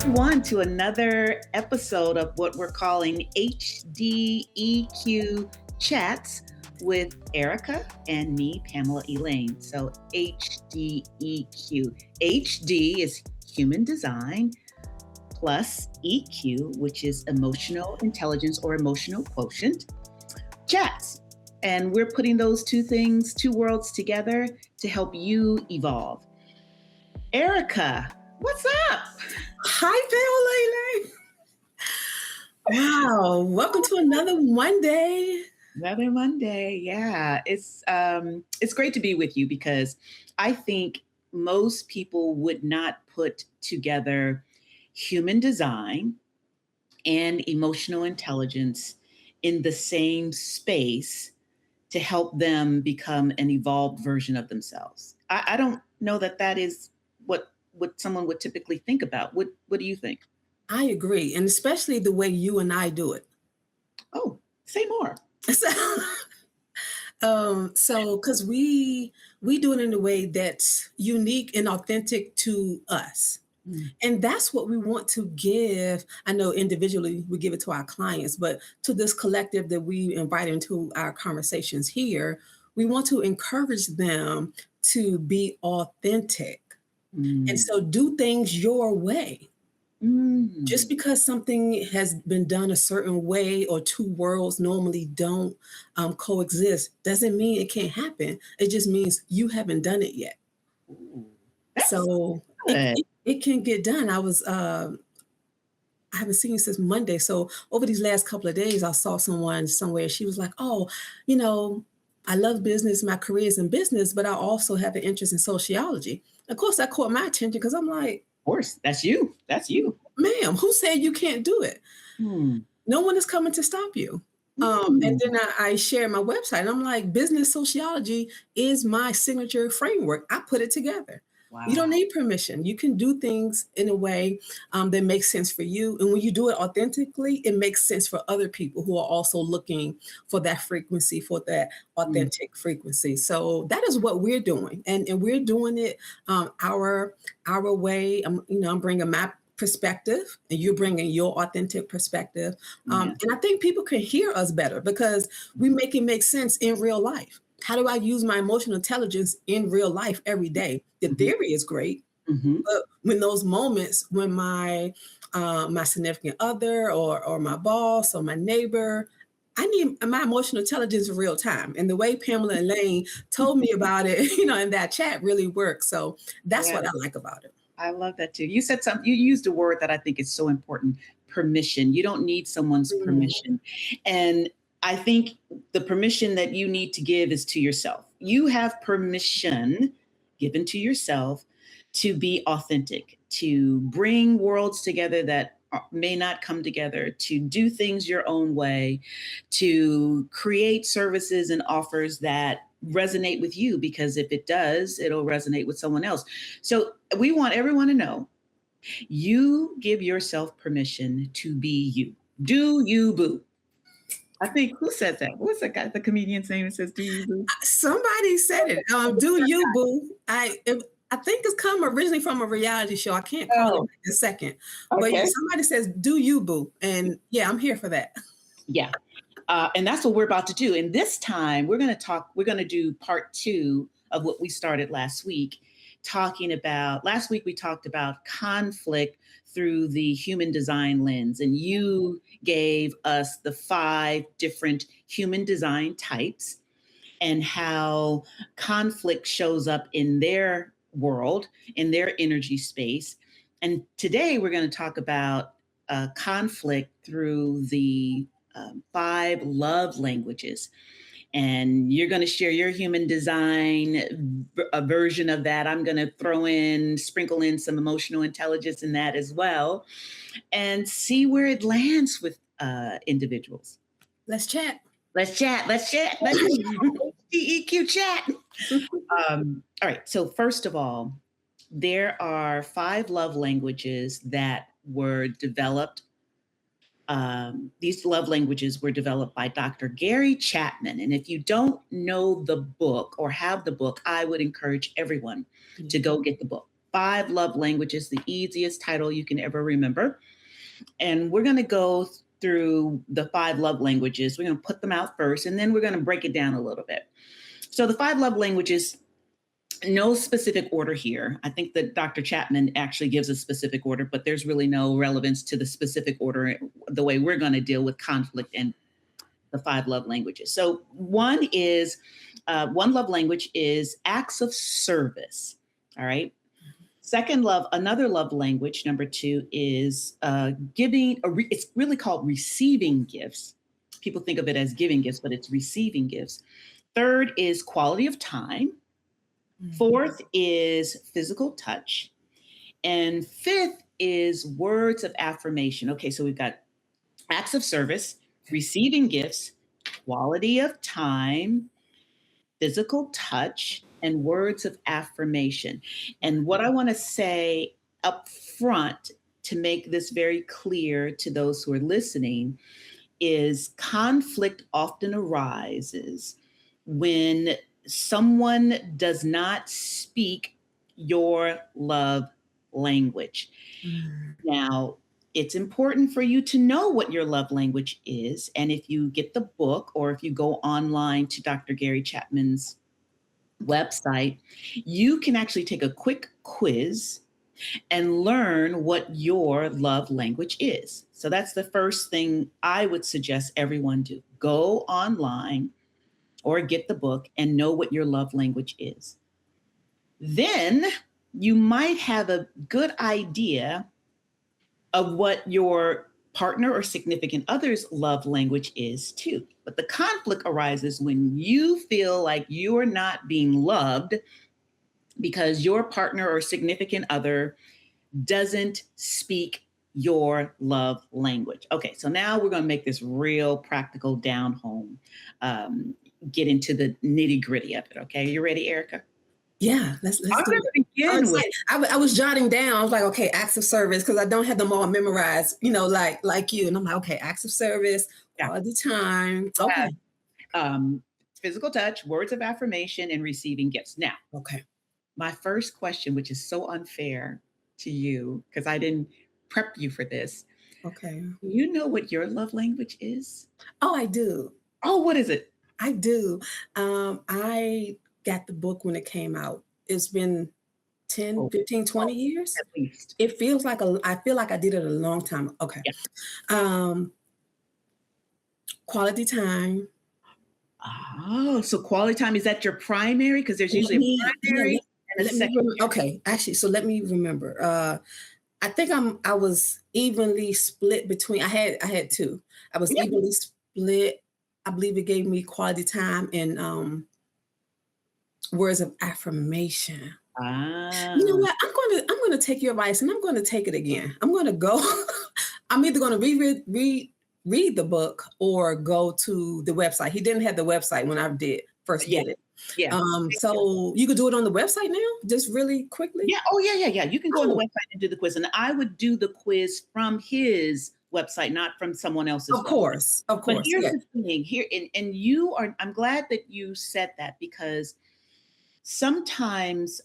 everyone, to another episode of what we're calling HDEQ Chats with Erica and me, Pamela, Elaine. So HDEQ. HD is human design plus EQ, which is emotional intelligence or emotional quotient, chats. And we're putting those two worlds together to help you evolve. Erica, what's up? Hi, Pamela. Wow, welcome to another Monday. Another Monday, yeah. It's great to be with you because I think most people would not put together human design and emotional intelligence in the same space to help them become an evolved version of themselves. I don't know that is what someone would typically think about. What do you think? I agree, and especially the way you and I do it. Oh, say more. So because we do it in a way that's unique and authentic to us. And that's what we want to give. I know individually we give it to our clients, but to this collective that we invite into our conversations here, we want to encourage them to be authentic. And so do things your way. Just because something has been done a certain way or two worlds normally don't coexist doesn't mean it can't happen. It just means you haven't done it yet. So it can get done. I haven't seen you since Monday. So over these last couple of days, I saw someone somewhere. She was like, oh, I love business. My career is in business, but I also have an interest in sociology. Of course, that caught my attention because I'm like, of course, that's you. That's you. Ma'am, who said you can't do it? No one is coming to stop you. And then I share my website and I'm like, business sociology is my signature framework. I put it together. Wow. You don't need permission. You can do things in a way that makes sense for you. And when you do it authentically, it makes sense for other people who are also looking for that frequency, for that authentic frequency. So that is what we're doing. And we're doing it our way. I'm bringing my perspective and you're bringing your authentic perspective. And I think people can hear us better because we make it make sense in real life. How do I use my emotional intelligence in real life every day? The theory is great, but when those moments when my significant other or my boss or my neighbor, I need my emotional intelligence in real time. And the way Pamela and Elaine told me about it, in that chat really works. So that's what I like about it. I love that too. You said something, you used a word that I think is so important, permission. You don't need someone's permission. And I think the permission that you need to give is to yourself. You have permission given to yourself to be authentic, to bring worlds together that may not come together, to do things your own way, to create services and offers that resonate with you, because if it does, it'll resonate with someone else. So we want everyone to know you give yourself permission to be you. Do you, boo? I think, who said that? What's the guy, the comedian's name that says, do you, boo? Somebody said it. Do you, boo? I think it's come originally from a reality show. I can't call it in a second. But somebody says, do you, boo? And yeah, I'm here for that. Yeah. And that's what we're about to do. And this time we're going to do part 2 of what we started last week, last week we talked about conflict through the human design lens. And you gave us the 5 different human design types and how conflict shows up in their world, in their energy space. And today we're going to talk about conflict through the 5 love languages. And you're going to share your human design a version of that. I'm going to sprinkle in some emotional intelligence in that as well, and see where it lands with individuals. Let's chat. Let's EQ chat. All right. So first of all, there are 5 love languages that were developed. These love languages were developed by Dr. Gary Chapman. And if you don't know the book or have the book, I would encourage everyone to go get the book. 5 love languages, the easiest title you can ever remember. And we're going to go through the 5 love languages. We're going to put them out first, and then we're going to break it down a little bit. So the 5 love languages, no specific order here. I think that Dr. Chapman actually gives a specific order, but there's really no relevance to the specific order, the way we're going to deal with conflict and the 5 love languages. So one love language is acts of service. All right. Another love language, number 2, is giving. It's really called receiving gifts. People think of it as giving gifts, but it's receiving gifts. 3rd is quality of time. 4th is physical touch. And 5th is words of affirmation. Okay, so we've got acts of service, receiving gifts, quality of time, physical touch, and words of affirmation. And what I want to say up front to make this very clear to those who are listening is conflict often arises when someone does not speak your love language. Now, it's important for you to know what your love language is. And if you get the book, or if you go online to Dr. Gary Chapman's website, you can actually take a quick quiz and learn what your love language is. So that's the first thing I would suggest everyone do. Go online or get the book and know what your love language is. Then you might have a good idea of what your partner or significant other's love language is too. But the conflict arises when you feel like you are not being loved because your partner or significant other doesn't speak your love language. Okay, so now we're going to make this real practical, down home, get into the nitty gritty of it. Okay, you ready, Erica? Yeah, let's do it. Begin with. I was jotting down. I was like, okay, acts of service, because I don't have them all memorized, like you. And I'm like, okay, acts of service, quality time. Okay. Physical touch, words of affirmation, and receiving gifts. Now, okay. My first question, which is so unfair to you because I didn't prep you for this. Okay. You know what your love language is? Oh, I do. Oh, what is it? I do. I got the book when it came out. It's been 10, 15, 20 years. At least. It feels like I feel like I did it a long time. Okay. Yeah. Quality time. Oh, so quality time, is that your primary? Because there's usually a primary and a secondary. Okay, actually, so let me remember. I think I was evenly split between. I had 2. I was evenly split. I believe it gave me quality time and words of affirmation. You know what? I'm gonna take your advice and I'm gonna take it again. I'm gonna go. I'm either gonna read the book or go to the website. He didn't have the website when I first did it. Yeah. So you could do it on the website now, just really quickly. Yeah. Oh, yeah. You can go on the website and do the quiz, and I would do the quiz from his website, not from someone else's. Of course. But here's the thing here, and you are. I'm glad that you said that, because sometimes,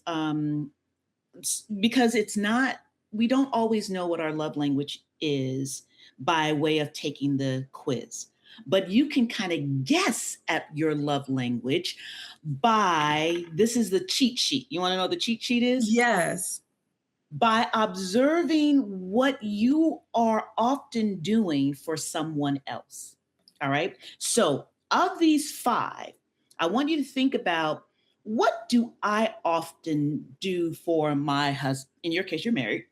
because it's not. We don't always know what our love language is by way of taking the quiz. But you can kind of guess at your love language by, this is the cheat sheet. You want to know what the cheat sheet is? Yes. By observing what you are often doing for someone else. All right. So of these 5, I want you to think about, what do I often do for my husband? In your case, you're married.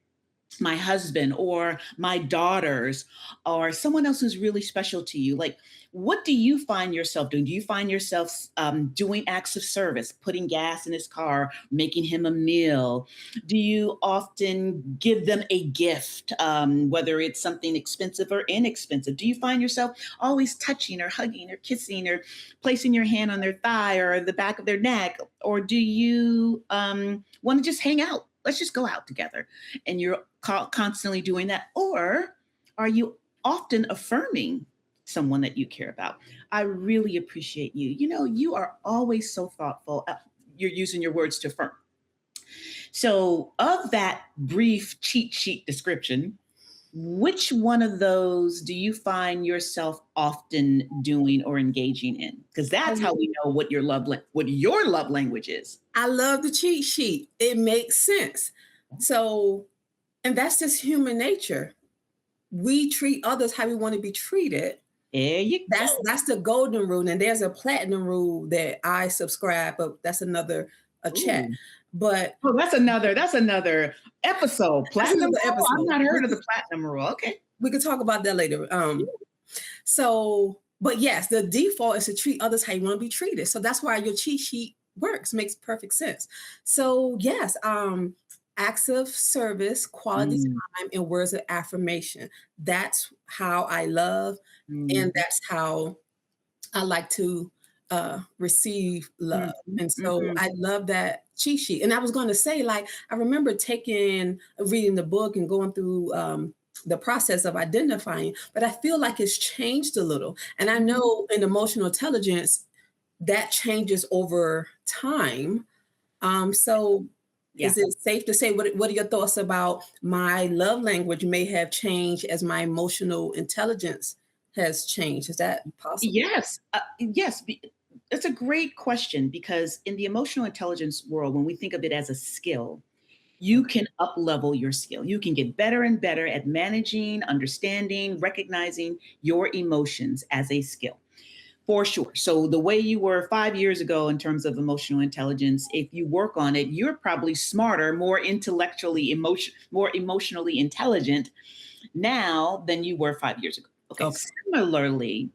My husband or my daughters or someone else who's really special to you. Like, what do you find yourself doing? Do you find yourself doing acts of service, putting gas in his car, making him a meal? Do you often give them a gift, whether it's something expensive or inexpensive? Do you find yourself always touching or hugging or kissing or placing your hand on their thigh or the back of their neck? Or do you want to just hang out? Let's just go out together. And you're constantly doing that. Or are you often affirming someone that you care about? I really appreciate you. You know, you are always so thoughtful. You're using your words to affirm. So, of that brief cheat sheet description, which one of those do you find yourself often doing or engaging in? Because that's how we know what your love language is. I love the cheat sheet. It makes sense. So, and that's just human nature. We treat others how we want to be treated. There you go. That's the golden rule. And there's a platinum rule that I subscribe, but that's another chat. But that's another episode. Platinum rule? I've not heard of the platinum rule. Okay. We could talk about that later. So, but yes, the default is to treat others how you want to be treated. So that's why your cheat sheet works, makes perfect sense. So yes, acts of service, quality time, and words of affirmation. That's how I love, and that's how I like to receive love. And so I love that cheat sheet. And I was going to say, like, I remember reading the book and going through the process of identifying, but I feel like it's changed a little. And I know in emotional intelligence, that changes over time. Is it safe to say, what are your thoughts about my love language may have changed as my emotional intelligence has changed? Is that possible? Yes. Yes. That's a great question, because in the emotional intelligence world, when we think of it as a skill, you can up-level your skill. You can get better and better at managing, understanding, recognizing your emotions as a skill. For sure. So the way you were 5 years ago in terms of emotional intelligence, if you work on it, you're probably smarter, more emotionally intelligent now than you were 5 years ago. Okay. Similarly,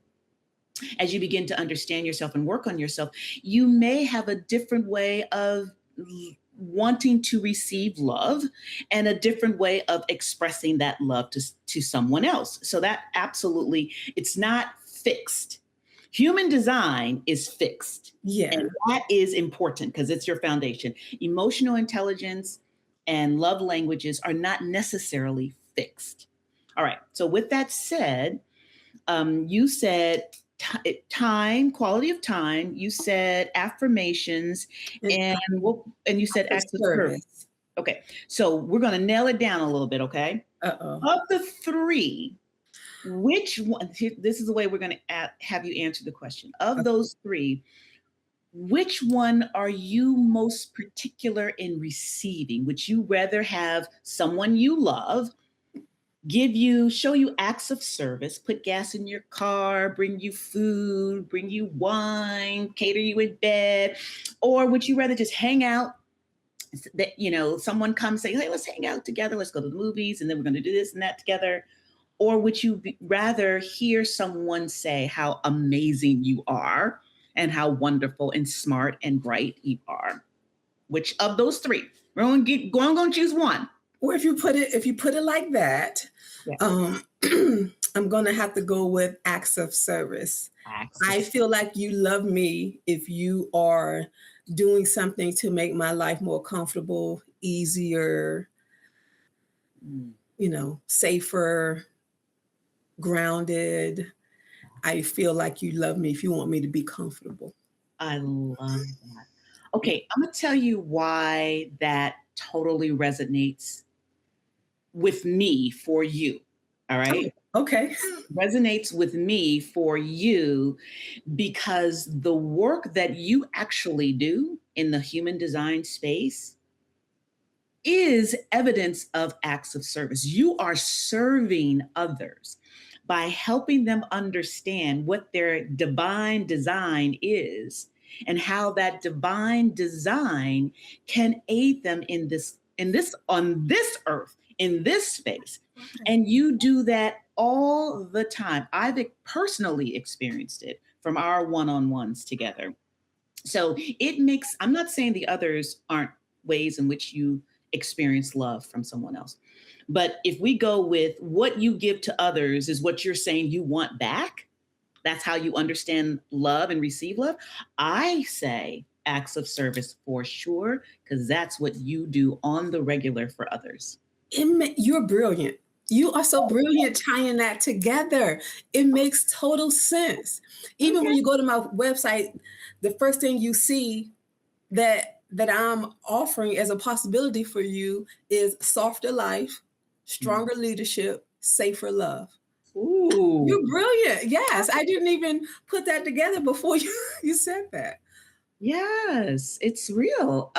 as you begin to understand yourself and work on yourself, you may have a different way of wanting to receive love and a different way of expressing that love to someone else. So that absolutely, it's not fixed. Human design is fixed. Yeah. And that is important because it's your foundation. Emotional intelligence and love languages are not necessarily fixed. All right. So with that said, you said time, quality of time. You said affirmations, and you said acts of service. Okay. So we're going to nail it down a little bit. Okay. Of the three, which one? This is the way we're going to have you answer the question. Of those three, which one are you most particular in receiving? Would you rather have someone you love show you acts of service, put gas in your car, bring you food, bring you wine, cater you in bed? Or would you rather just hang out? That, someone comes say, hey, let's hang out together. Let's go to the movies, and then we're going to do this and that together. Or would you rather hear someone say how amazing you are and how wonderful and smart and bright you are? Which of those three? We're going to choose one. Or if you put it like that, I'm going to have to go with acts of service. I feel like you love me if you are doing something to make my life more comfortable, easier, safer, grounded. I feel like you love me if you want me to be comfortable. I love that. Okay, I'm going to tell you why that totally resonates with me for you. All right. Okay. Resonates with me for you because the work that you actually do in the human design space is evidence of acts of service. You are serving others by helping them understand what their divine design is and how that divine design can aid them on this earth, in this space. And you do that all the time. I've personally experienced it from our one-on-ones together. So I'm not saying the others aren't ways in which you experience love from someone else. But if we go with what you give to others is what you're saying you want back, that's how you understand love and receive love. I say acts of service for sure, because that's what you do on the regular for others. You're brilliant. You are so brilliant tying that together. It makes total sense. Even when you go to my website, the first thing you see that that I'm offering as a possibility for you is softer life, stronger leadership, safer love. Ooh. You're brilliant. Yes, I didn't even put that together before you said that. Yes, it's real.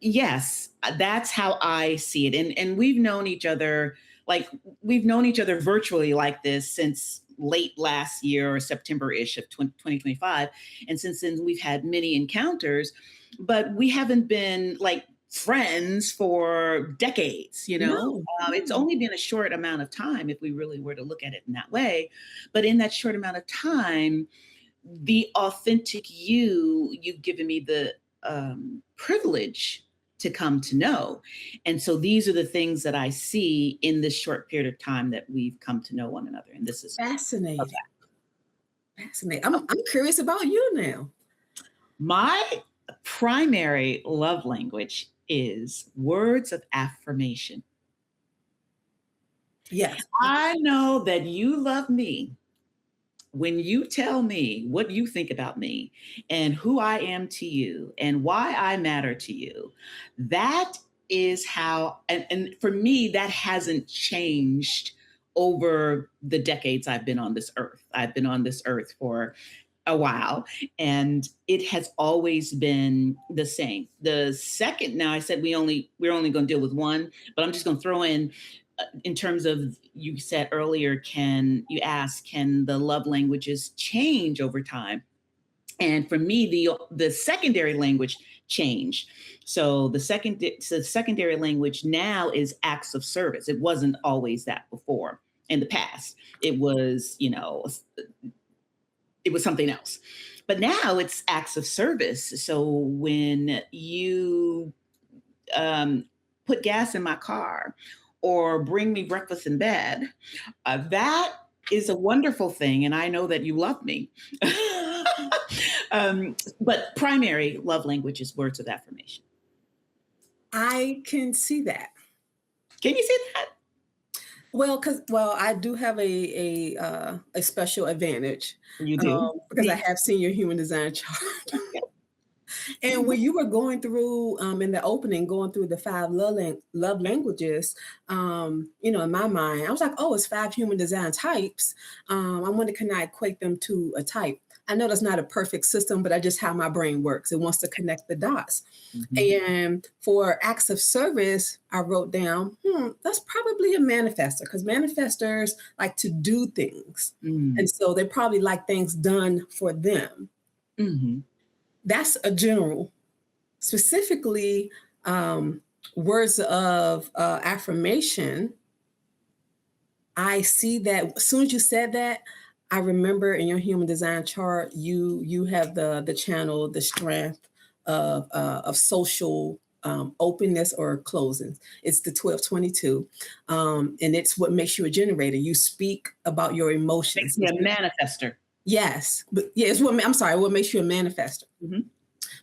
Yes, that's how I see it. And we've known each other, like we've known each other virtually like this since late last year or September-ish of 2025. And since then we've had many encounters, but we haven't been like friends for decades, you know? No. It's only been a short amount of time if we really were to look at it in that way. But in that short amount of time, the authentic you've given me the privilege to come to know. And so these are the things that I see in this short period of time that we've come to know one another. And this is Fascinating. Fascinating. I'm curious about you now. my primary love language is words of affirmation. Yes. I know that you love me when you tell me what you think about me and who I am to you and why I matter to you. That is how, and for me, that hasn't changed over the decades I've been on this earth. I've been on this earth for a while, and it has always been the same. The second, now I said we're only going to deal with one, but I'm just going to throw in terms of, you said earlier, can the love languages change over time? And for me, the secondary language changed. So the secondary language now is acts of service. It wasn't always that before. In the past, it was, it was something else. But now it's acts of service. So when you put gas in my car or bring me breakfast in bed, that is a wonderful thing. And I know that you love me. But primary love language is words of affirmation. I can see that. Can you see that? Well, I do have a special advantage. You do? Because I have seen your human design chart. And when you were going through in the opening, going through the 5 love languages, in my mind, I was like, oh, it's 5 human design types. I wonder, can I equate them to a type? I know that's not a perfect system, but I just how my brain works. It wants to connect the dots. Mm-hmm. And for acts of service, I wrote down, that's probably a manifester, because manifestors like to do things. Mm. And so they probably like things done for them. Mm-hmm. That's a general. Specifically, words of affirmation, I see that as soon as you said that, I remember in your human design chart, you have the channel, the strength of social openness or closing. It's the 1222. And it's what makes you a generator. You speak about your emotions. Makes me a manifester. Yes. But yeah, what makes you a manifester. Mm-hmm.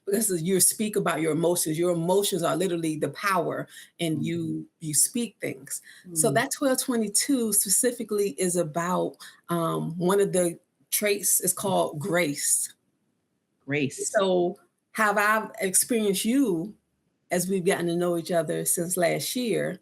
Because you speak about your emotions. Your emotions are literally the power, and you speak things. So that 1222 specifically is about one of the traits is called grace. Grace. So how I've experienced you as we've gotten to know each other since last year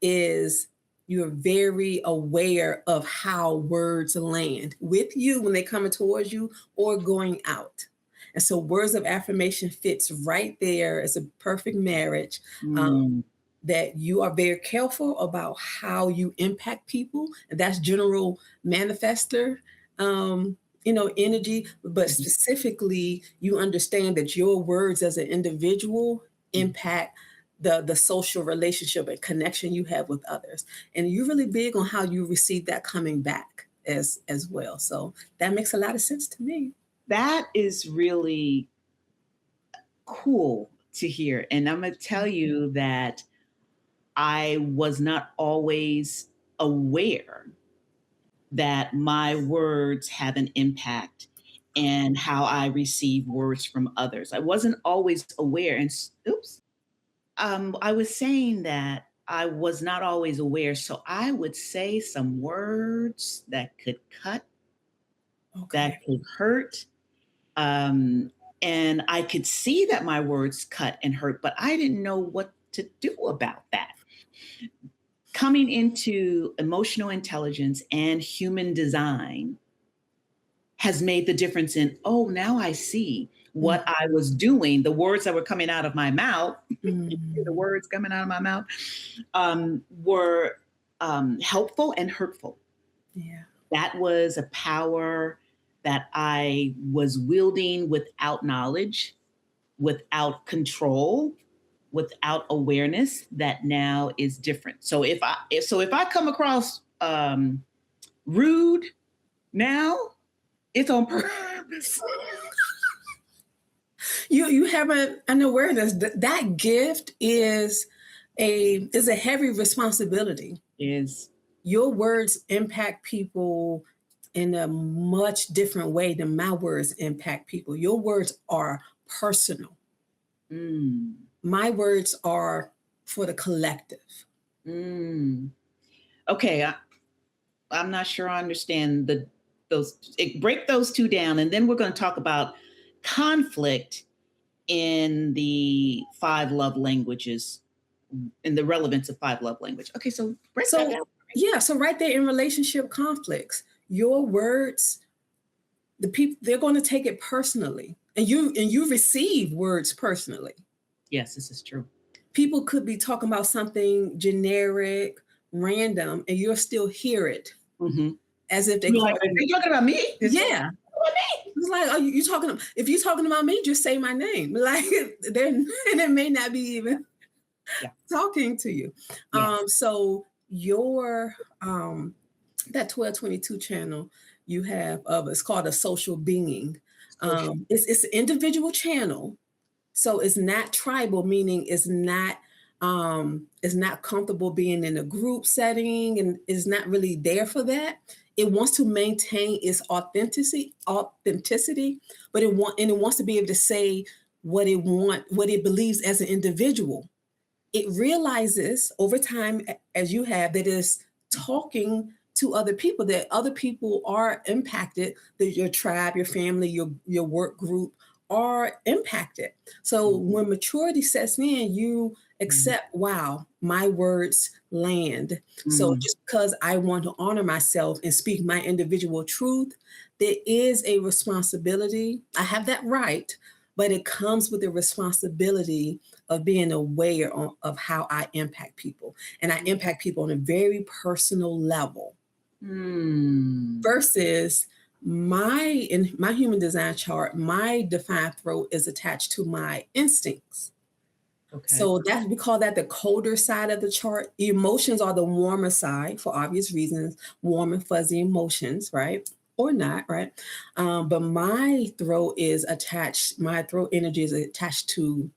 is you're very aware of how words land with you when they're coming towards you or going out. And so words of affirmation fits right there. It's a perfect marriage. That you are very careful about how you impact people. And that's general manifester, energy. But specifically, you understand that your words as an individual impact the social relationship and connection you have with others. And you're really big on how you receive that coming back as well. So that makes a lot of sense to me. That is really cool to hear. And I'm going to tell you that I was not always aware that my words have an impact and how I receive words from others. I wasn't always aware. And I was saying that I was not always aware. So I would say some words that could cut, that could hurt. And I could see that my words cut and hurt, but I didn't know what to do about that. Coming into emotional intelligence and human design has made the difference in, oh, now I see what I was doing. The words that were coming out of my mouth, the words coming out of my mouth were helpful and hurtful. Yeah. That was a power that I was wielding without knowledge, without control, without awareness, that now is different. So if I come across rude now, it's on purpose. You have an awareness that gift is a heavy responsibility. Is your words impact people in a much different way than my words impact people. Your words are personal. My words are for the collective. Okay, I'm not sure I understand break those two down, and then we're going to talk about conflict in the 5 love languages and the relevance of 5 love language. Okay, so break that down. Yeah, so right there in relationship conflicts, your words, the people, they're going to take it personally, and you receive words personally. Yes, this is true. People could be talking about something generic, random, and you'll still hear it as if they're like, are they talking about me? Yeah. It's like, oh, you talking? If you're talking about me, just say my name. Like, and it may not be even talking to you. So your that 1222 channel you have it's called a social being. It's an individual channel, so it's not tribal, meaning it's not comfortable being in a group setting, and is not really there for that. It wants to maintain its authenticity, but it wants to be able to say what it believes as an individual. It realizes over time, as you have, that it's talking to other people, that other people are impacted, that your tribe, your family, your work group are impacted. So when maturity sets in, you accept, wow, my words land. So just because I want to honor myself and speak my individual truth, there is a responsibility. I have that right, but it comes with the responsibility of being aware of how I impact people. And I impact people on a very personal level. Versus in my human design chart, my defined throat is attached to my instincts. Okay. So we call that the colder side of the chart. Emotions are the warmer side for obvious reasons, warm and fuzzy emotions, right? Or not, right? But my throat is attached, my throat energy is attached to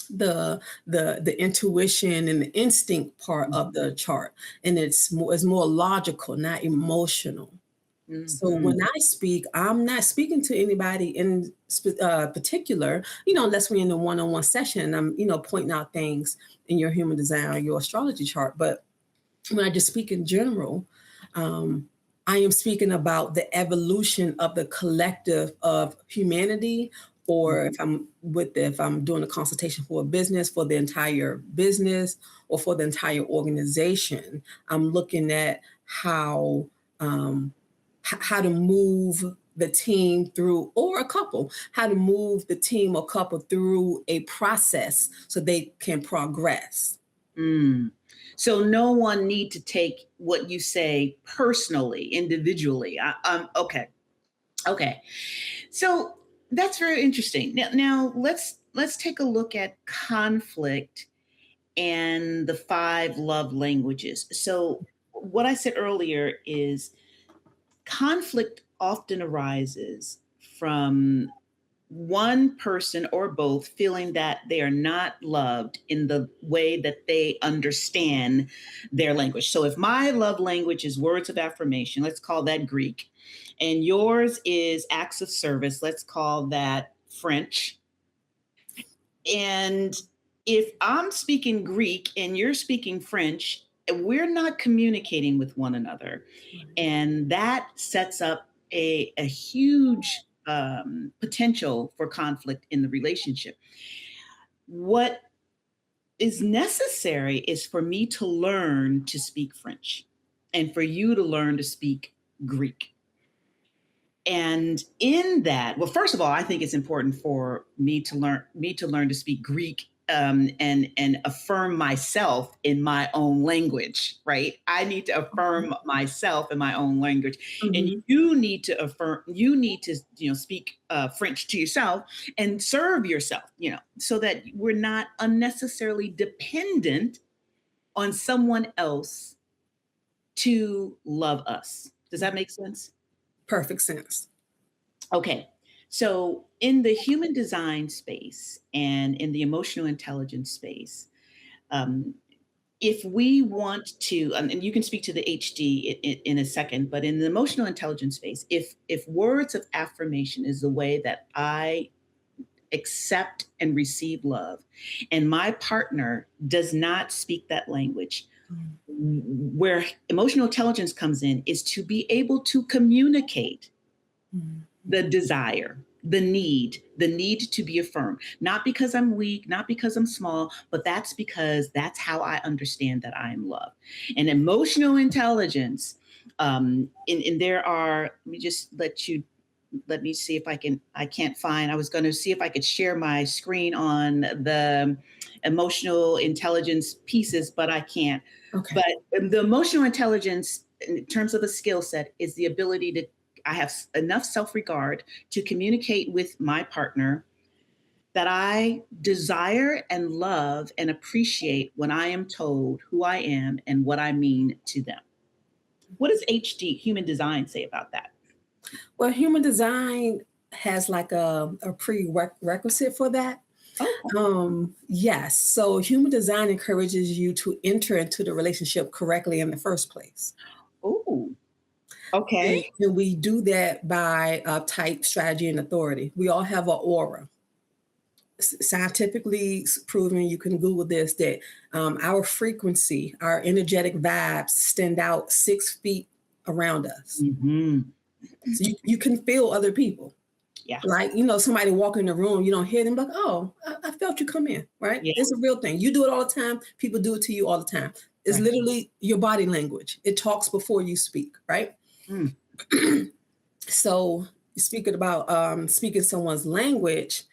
the intuition and the instinct part of the chart. And it's more logical, not emotional. So when I speak, I'm not speaking to anybody in particular, unless we're in a one-on-one session, I'm, pointing out things in your human design or your astrology chart. But when I just speak in general, I am speaking about the evolution of the collective of humanity, or if I'm doing a consultation for a business, for the entire business or for the entire organization, I'm looking at how to move the team through, or a couple, how to move the team or couple through a process so they can progress. So no one need to take what you say personally, individually. Okay. So that's very interesting. Now let's take a look at conflict and the 5 love languages. So what I said earlier is conflict often arises from one person or both feeling that they are not loved in the way that they understand their language. So if my love language is words of affirmation, let's call that Greek, and yours is acts of service, let's call that French. And if I'm speaking Greek and you're speaking French, we're not communicating with one another. And that sets up a huge potential for conflict in the relationship. What is necessary is for me to learn to speak French and for you to learn to speak Greek. And in that, well, first of all, I think it's important for me to learn to speak Greek, and affirm myself in my own language, right? I need to affirm myself in my own language, and you need to speak French to yourself and serve yourself, so that we're not unnecessarily dependent on someone else to love us. Does that make sense? Perfect sense. Okay. So in the human design space and in the emotional intelligence space, if we want to, and you can speak to the HD in a second, but in the emotional intelligence space, if words of affirmation is the way that I accept and receive love, and my partner does not speak that language, where emotional intelligence comes in is to be able to communicate the desire, the need to be affirmed, not because I'm weak, not because I'm small, but that's because that's how I understand that I am loved. And emotional intelligence, and there are, let me see if I was going to see if I could share my screen on the emotional intelligence pieces, but I can't. Okay. But the emotional intelligence, in terms of a skill set, is the ability to, I have enough self-regard to communicate with my partner that I desire and love and appreciate when I am told who I am and what I mean to them. What does HD, human design, say about that? Well, human design has like a prerequisite for that. Okay. Yes. So human design encourages you to enter into the relationship correctly in the first place. Oh, okay. And we do that by type, strategy, and authority. We all have an aura. Scientifically proven, you can Google this, that our frequency, our energetic vibes stand out 6 feet around us. So you can feel other people. Yeah. Like, somebody walking in the room, you don't hear them, like, oh, I felt you come in, right? Yeah. It's a real thing. You do it all the time. People do it to you all the time. It's literally your body language. It talks before you speak, right? So speaking about speaking someone's language,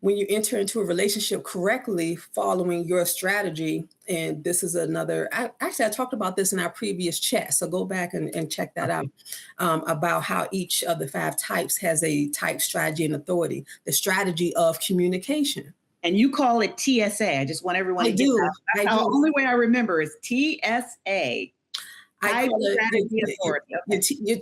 when you enter into a relationship correctly, following your strategy, and this is I talked about this in our previous chat, so go back and check that out, about how each of the 5 types has a type, strategy, and authority, the strategy of communication. And you call it TSA. I just want everyone to get that. That's the only way I remember is TSA. I call it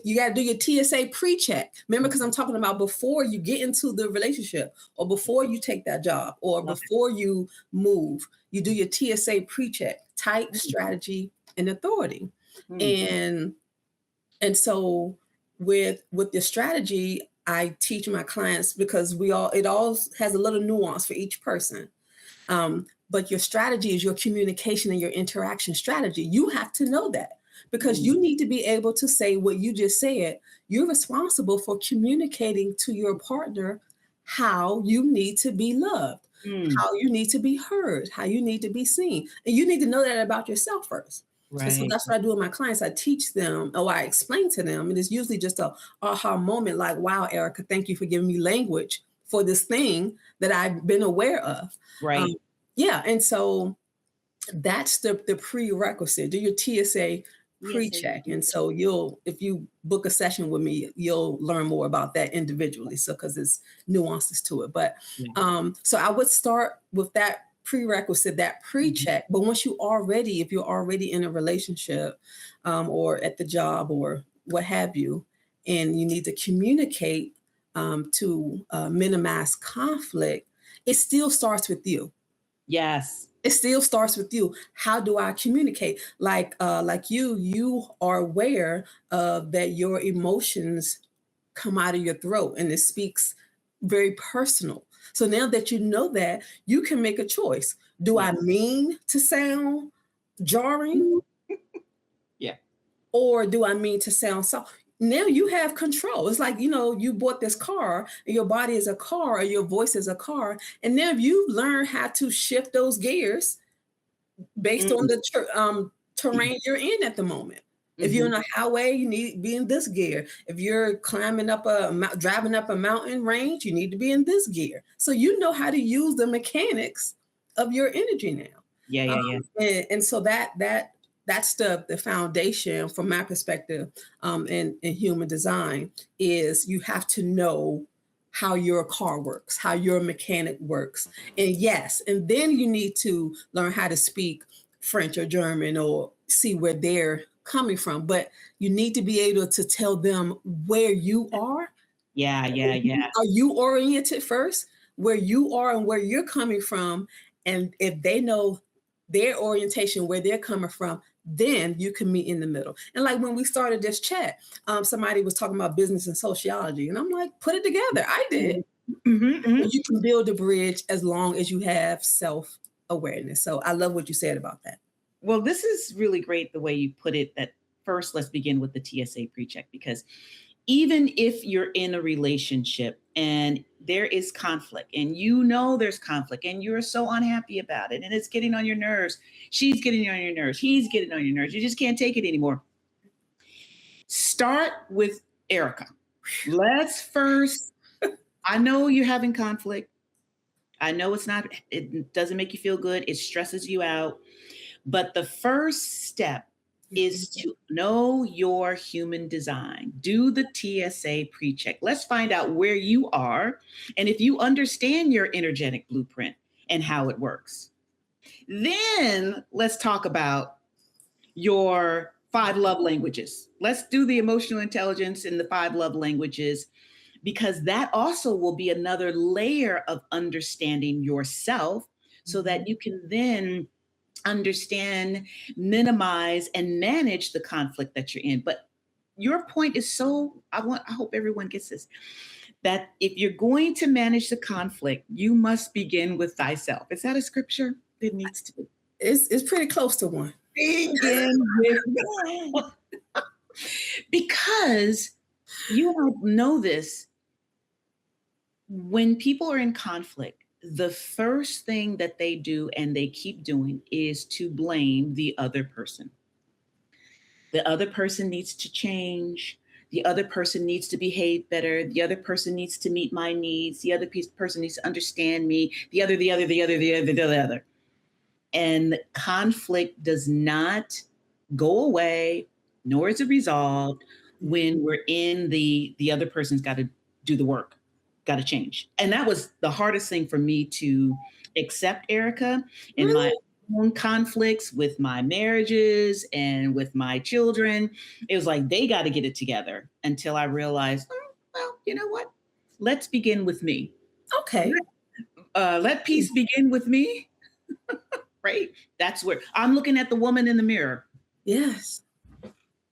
you got to do your TSA pre-check. Remember, because I'm talking about before you get into the relationship, or before you take that job, or before you move, you do your TSA pre-check, type, strategy, and authority. And so with the strategy, I teach my clients, because it all has a little nuance for each person. But your strategy is your communication and your interaction strategy. You have to know that, because you need to be able to say what you just said. You're responsible for communicating to your partner how you need to be loved, how you need to be heard, how you need to be seen. And you need to know that about yourself first. Right. And so that's what I do with my clients. I teach them, or I explain to them, and it's usually just a aha moment, like, wow, Erica, thank you for giving me language for this thing that I've been aware of. Right. Yeah. And so that's the prerequisite. Do your TSA pre-check. And so if you book a session with me, you'll learn more about that individually. So, because there's nuances to it. But so I would start with that prerequisite, that pre-check. But once if you're already in a relationship, or at the job or what have you, and you need to communicate to minimize conflict, it still starts with you. Yes. It still starts with you. How do I communicate? Like you are aware of that your emotions come out of your throat, and it speaks very personal. So now that you know that, you can make a choice. Do I mean to sound jarring? Yeah. Or do I mean to sound soft? now you have control. It's like, you bought this car, and your body is a car, or your voice is a car. And now you learn how to shift those gears based on the terrain you're in at the moment. If you're on a highway, you need to be in this gear. If you're driving up a mountain range, you need to be in this gear. So you know how to use the mechanics of your energy now. Yeah. And so that's the foundation from my perspective in human design is you have to know how your car works, how your mechanic works. And yes, and then you need to learn how to speak French or German or see where they're coming from. But you need to be able to tell them where you are. Yeah. Are you oriented first, where you are and where you're coming from? And if they know their orientation, where they're coming from, then you can meet in the middle. And like when we started this chat, somebody was talking about business and sociology. And I'm like, put it together. I did. You can build a bridge as long as you have self-awareness. So I love what you said about that. Well, this is really great the way you put it, that first, let's begin with the TSA pre-check, because even if you're in a relationship and there is conflict and there's conflict and you're so unhappy about it and it's getting on your nerves, she's getting on your nerves, he's getting on your nerves, you just can't take it anymore. Start with Erica. Let's first, I know you're having conflict. I know it doesn't make you feel good. It stresses you out. But the first step is to know your human design. Do the TSA pre-check. Let's find out where you are and if you understand your energetic blueprint and how it works. Then let's talk about your 5 love languages. Let's do the emotional intelligence in the 5 love languages, because that also will be another layer of understanding yourself so that you can then understand, minimize, and manage the conflict that you're in. But your point is I hope everyone gets this, that if you're going to manage the conflict, you must begin with thyself. Is that a scripture? It needs to be. It's pretty close to one. Begin with because you know this, when people are in conflict, the first thing that they do and they keep doing is to blame the other person. The other person needs to change. The other person needs to behave better. The other person needs to meet my needs. The other person needs to understand me. The other. And conflict does not go away, nor is it resolved when we're in the other person's got to do the work. Got to change. And that was the hardest thing for me to accept, Erica, in my own conflicts with my marriages and with my children. It was like, they got to get it together, until I realized, well, you know what? Let's begin with me. Okay. Let peace begin with me. Right? That's where I'm looking at the woman in the mirror. Yes,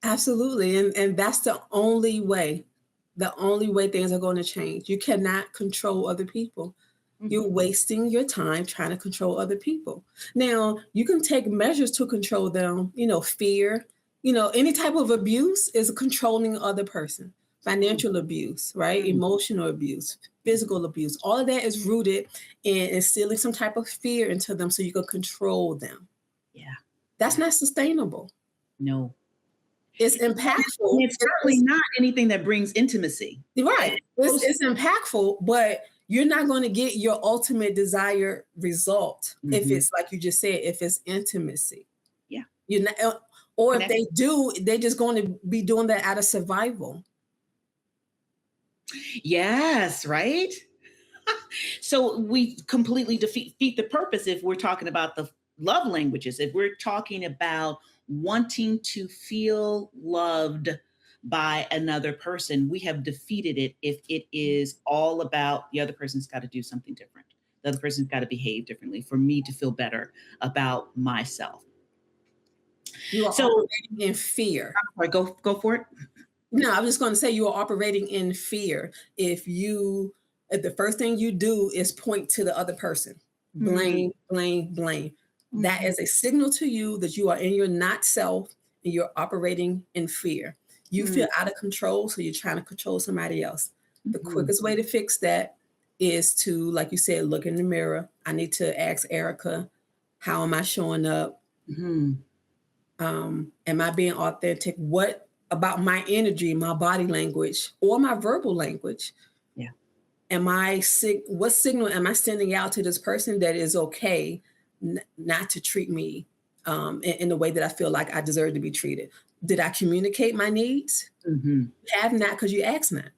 absolutely. And that's the only way things are going to change. You cannot control other people. You're wasting your time trying to control other people. Now, you can take measures to control them, fear, any type of abuse is controlling other person. Financial abuse, right? Emotional abuse, physical abuse. All of that is rooted in instilling some type of fear into them so you can control them. Yeah. That's not sustainable. No. It's impactful. It's certainly not anything that brings intimacy. Right. It's impactful, but you're not going to get your ultimate desired result if it's, like you just said, if it's intimacy. Yeah. You're not, or if they do, they're just going to be doing that out of survival. Yes, right? So we completely defeat the purpose if we're talking about the love languages. If we're talking about wanting to feel loved by another person, we have defeated it if it is all about the other person's got to do something different. The other person's got to behave differently for me to feel better about myself. You are operating in fear. Go for it. No, I was just going to say you are operating in fear if the first thing you do is point to the other person. Blame, blame, blame. That is a signal to you that you are in your not self and you're operating in fear. You feel out of control, so you're trying to control somebody else. The quickest way to fix that is to, like you said, look in the mirror. I need to ask Erica, how am I showing up? Am I being authentic? What about my energy, my body language, or my verbal language? Yeah. What signal am I sending out to this person that is okay not to treat me in the way that I feel like I deserve to be treated? Did I communicate my needs? Have not, because you asked not.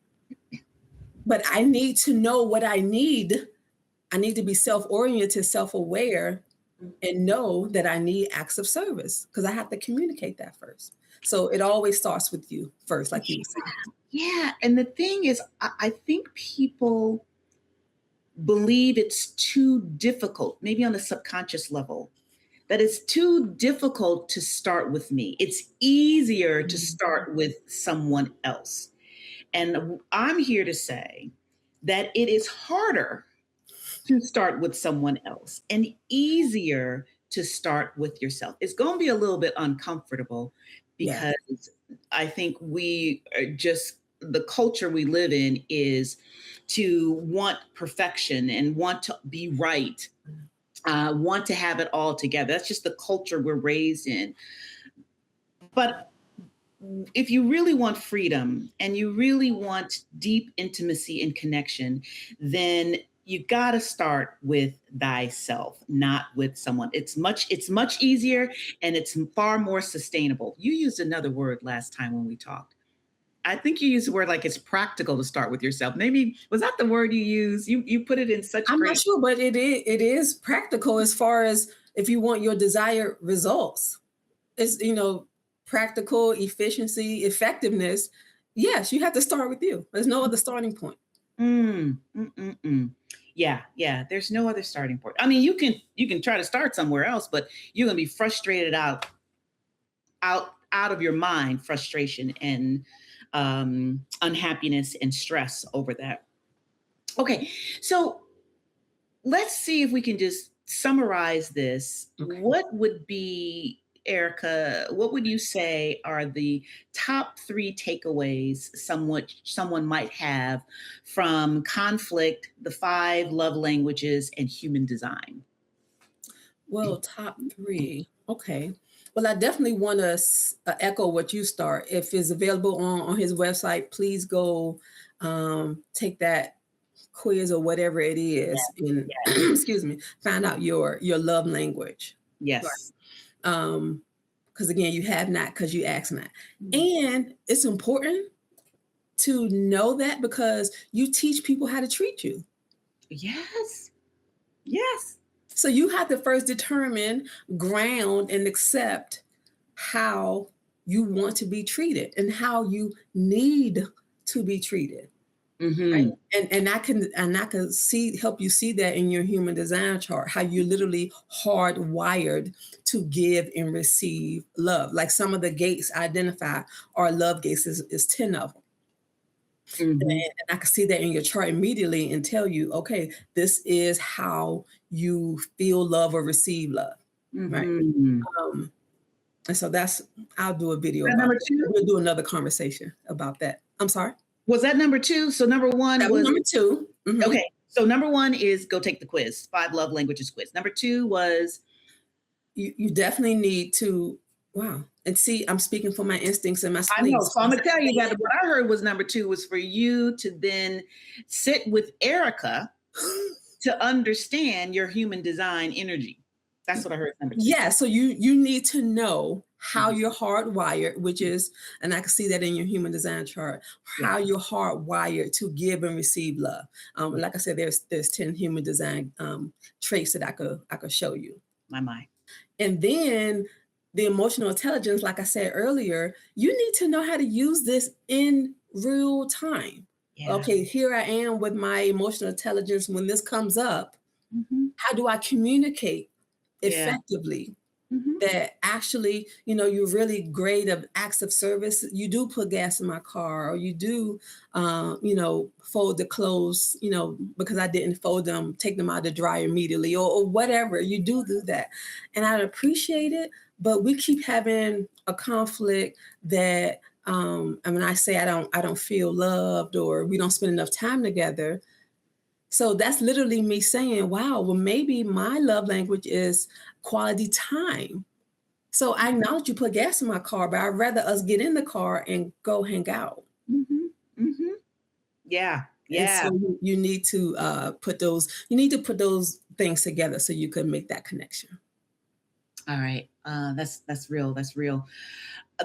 But I need to know what I need. I need to be self-oriented, self-aware, and know that I need acts of service, because I have to communicate that first. So it always starts with you first, like you said. Yeah. And the thing is, I think people believe it's too difficult, maybe on a subconscious level, that it's too difficult to start with me. It's easier to start with someone else. And I'm here to say that it is harder to start with someone else and easier to start with yourself. It's going to be a little bit uncomfortable because I think we are just, the culture we live in is to want perfection and want to be right, want to have it all together. That's just the culture we're raised in. But if you really want freedom and you really want deep intimacy and connection, then you got to start with thyself, not with someone. It's much easier and it's far more sustainable. You used another word last time when we talked. I think you used the word like it's practical to start with yourself. Maybe was that the word you used? You put it in such. I'm not sure, but it is practical as far as if you want your desired results. It's practical, efficiency, effectiveness. Yes, you have to start with you. There's no other starting point. Yeah. There's no other starting point. I mean, you can try to start somewhere else, but you're gonna be frustrated out of your mind, frustration and unhappiness and stress over that. Okay, so let's see if we can just summarize this. Okay. What would be, Erica, what would you say are the top 3 takeaways someone might have from conflict, the 5 love languages, and human design? Well, top 3. Okay. Well, I definitely want to echo what you start. If it's available on his website, please go take that quiz or whatever it is, and excuse me, find out your love language. Yes. Because again, you have not because you ask not. And it's important to know that because you teach people how to treat you. Yes. So you have to first determine, ground, and accept how you want to be treated and how you need to be treated. Right? And I can help you see that in your human design chart, how you're literally hardwired to give and receive love. Like some of the gates identified are love gates, is 10 of them. And I can see that in your chart immediately and tell you, okay, this is how you feel love or receive love. Right. And so I'll do a video about that. We'll do another conversation about that. I'm sorry. Was that number 2? So number 1 was number 2. Okay. So number 1 is go take the quiz, 5 love languages quiz. Number 2 was you definitely need to, wow. And see, I'm speaking for my instincts and my spleen. I know. So I'm going to tell you that what I heard was number 2 was for you to then sit with Erica to understand your human design energy. That's what I heard. Number 2. Yeah. So you need to know how you're hardwired, which is, and I can see that in your human design chart, how you're hardwired to give and receive love. Like I said, there's 10 human design traits that I could show you. My. And then the emotional intelligence, like I said earlier, you need to know how to use this in real time. Yeah. Okay, here I am with my emotional intelligence. When this comes up, how do I communicate effectively? That actually, you're really great at acts of service. You do put gas in my car, or you do, fold the clothes, because I didn't fold them, take them out to dry immediately, or whatever. You do that. And I appreciate it, but we keep having a conflict that And when I say I don't feel loved, or we don't spend enough time together. So that's literally me saying, wow, well, maybe my love language is quality time. So I acknowledge you put gas in my car, but I'd rather us get in the car and go hang out. Mm-hmm. Mm-hmm. Yeah. And Yeah. so you need to put those things together so you can make that connection. All right. That's real. That's real.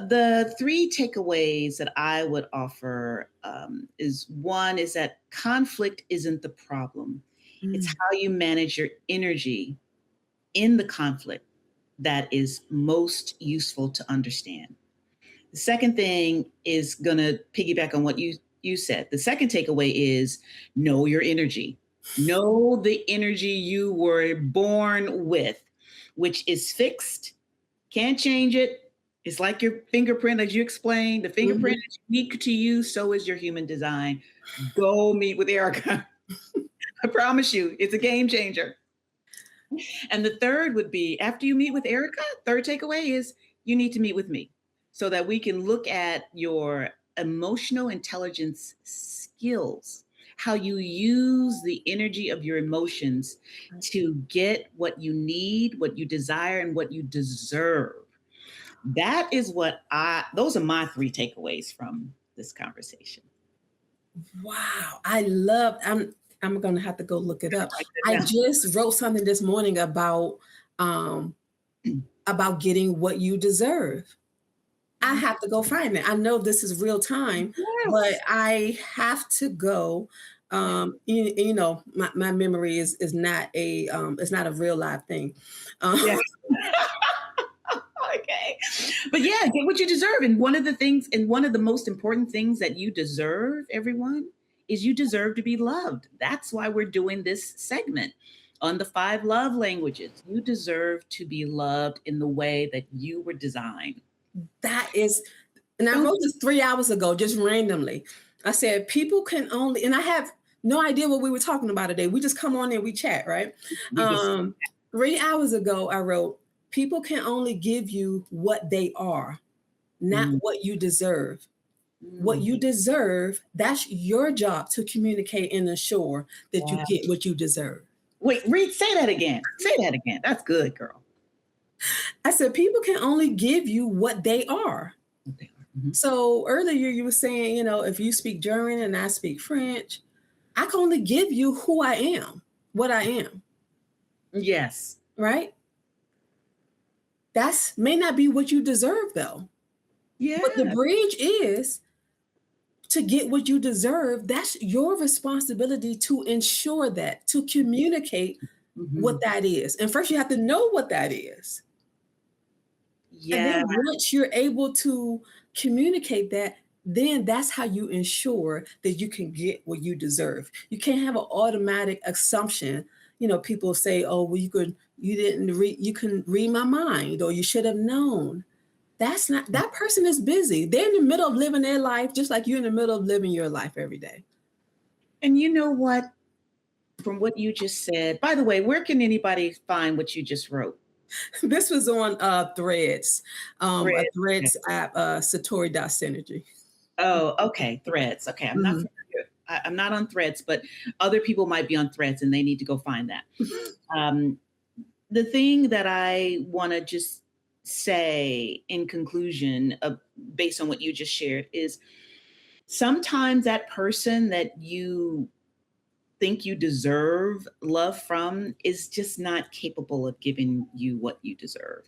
The three takeaways that I would offer is one is that conflict isn't the problem. It's Mm. how you manage your energy in the conflict that is most useful to understand. The second thing is going to piggyback on what you said. The second takeaway is know your energy. Know the energy you were born with, which is fixed, can't change it. It's like your fingerprint, as you explained. The fingerprint Mhm. is unique to you, so is your human design. Go meet with Erica. I promise you, it's a game changer. And the third would be after you meet with Erica, third takeaway is you need to meet with me so that we can look at your emotional intelligence skills, how you use the energy of your emotions to get what you need, what you desire, and what you deserve. That is those are my three takeaways from this conversation. Wow, I'm gonna have to go look it up. Write I that down. just wrote something this morning um, about getting what you deserve. I have to go find it. I know this is real time, but Yes. I have to go. You know, my memory is not it's not a real live thing. Um, Yeah. Okay. But yeah, get what you deserve. And one of the most important things that you deserve, everyone, is you deserve to be loved. That's why we're doing this segment on the 5 love languages. You deserve to be loved in the way that you were designed. that is, and I Don't wrote this 3 hours ago, just randomly. I said, people can only, and I have no idea what we were talking about today. We just come on and we chat, right? we just 3 hours ago, I wrote, people can only give you what they are, not mm, what you deserve. What mm, you deserve, that's your job to communicate and ensure that you wow. get what you deserve. Wait, read, say that again. Say that again. That's good, girl. I said, people can only give you what they are. Okay. Mhm. So earlier you were saying, you know, if you speak German and I speak French, I can only give you who I am, what I am, Yes. right? That's may not be what you deserve though. But the Yeah. bridge is to get what you deserve. That's your responsibility to ensure that, to communicate what Mhm. that is. And first you have to know what that is. And then Yeah. once you're able to communicate that, then that's how you ensure that you can get what you deserve. You can't have an automatic assumption. You know, people say, "Oh, well, you can read my mind, or you should have known." That's not, that person is busy. They're in the middle of living their life, just like you're in the middle of living your life every day. And you know what? From what you just said, by the way, where can anybody find what you just wrote? This was on Threads, a Thread. Okay. Threads app, Satori.synergy. Oh, okay. Threads. Okay. I'm not Mhm. familiar. I'm not on Threads, but other people might be on Threads and they need to go find that. Um, the thing that I want to just say in conclusion, based on what you just shared, is sometimes that person that you think you deserve love from is just not capable of giving you what you deserve.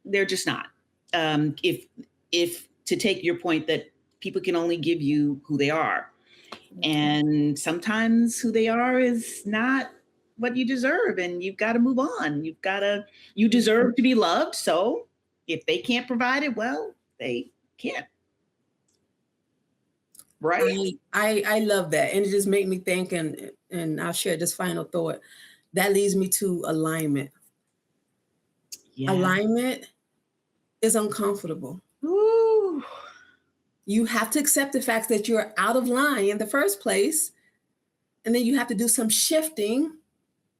They're just not. If to take your point that people can only give you who they are, and sometimes who they are is not what you deserve, and you've got to move on. You deserve to be loved. So if they can't provide it, well, they can't. Right? I love that, and it just made me think, and I'll share this final thought. That leads me to alignment. Yeah. Alignment is uncomfortable. Ooh. You have to accept the fact that you're out of line in the first place, and then you have to do some shifting,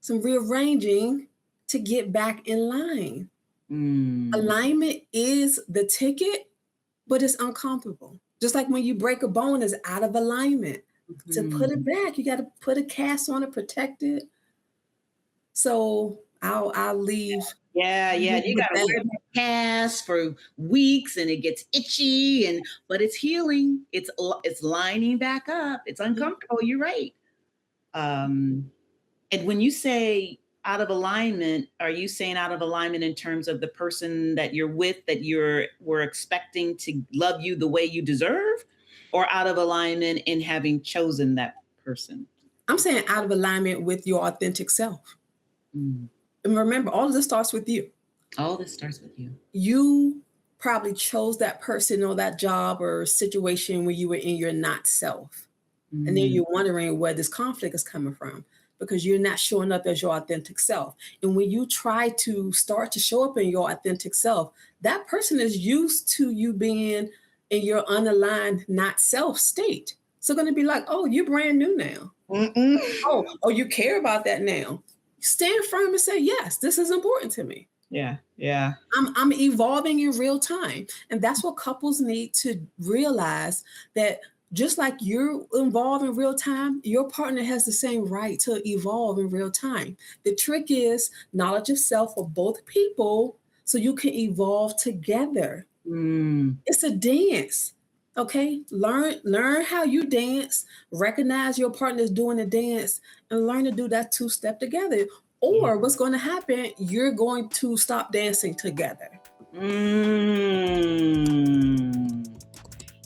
some rearranging to get back in line. Mm. Alignment is the ticket, but it's uncomfortable. Just like when you break a bone, it's out of alignment. To put it back, you got to put a cast on it, protect it. So I'll leave. Yeah. You got to wear that cast for weeks, and it gets itchy, but it's healing. It's lining back up. It's uncomfortable. You're right. And when you say out of alignment, are you saying out of alignment in terms of the person that you're with, that were expecting to love you the way you deserve, or out of alignment in having chosen that person? I'm saying out of alignment with your authentic self. And remember, all of this starts with you. All this starts with you. You probably chose that person or that job or situation when you were in your not self. And then you're wondering where this conflict is coming from, because you're not showing up as your authentic self. And when you try to start to show up in your authentic self, that person is used to you being in your unaligned not self state. So going to be like, oh, you're brand new now. Oh, you care about that now. Stand firm and say, yes, this is important to me. Yeah. I'm evolving in real time. And that's what couples need to realize, that just like you're involved in real time, your partner has the same right to evolve in real time. The trick is knowledge of self for both people so you can evolve together. It's a dance. Okay, learn how you dance, recognize your partner's doing the dance, and learn to do that two-step together. Or what's going to happen, you're going to stop dancing together.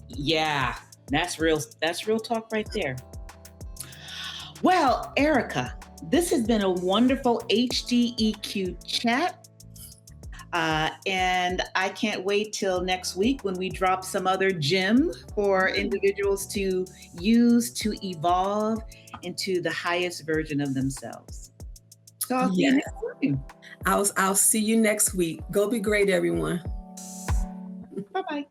Yeah, that's real talk right there. Well, Erica, this has been a wonderful HD+EQ chat. And I can't wait till next week when we drop some other gem for individuals to use to evolve into the highest version of themselves. So I'll see you next week. I'll see you next week. Go be great, everyone. Bye-bye.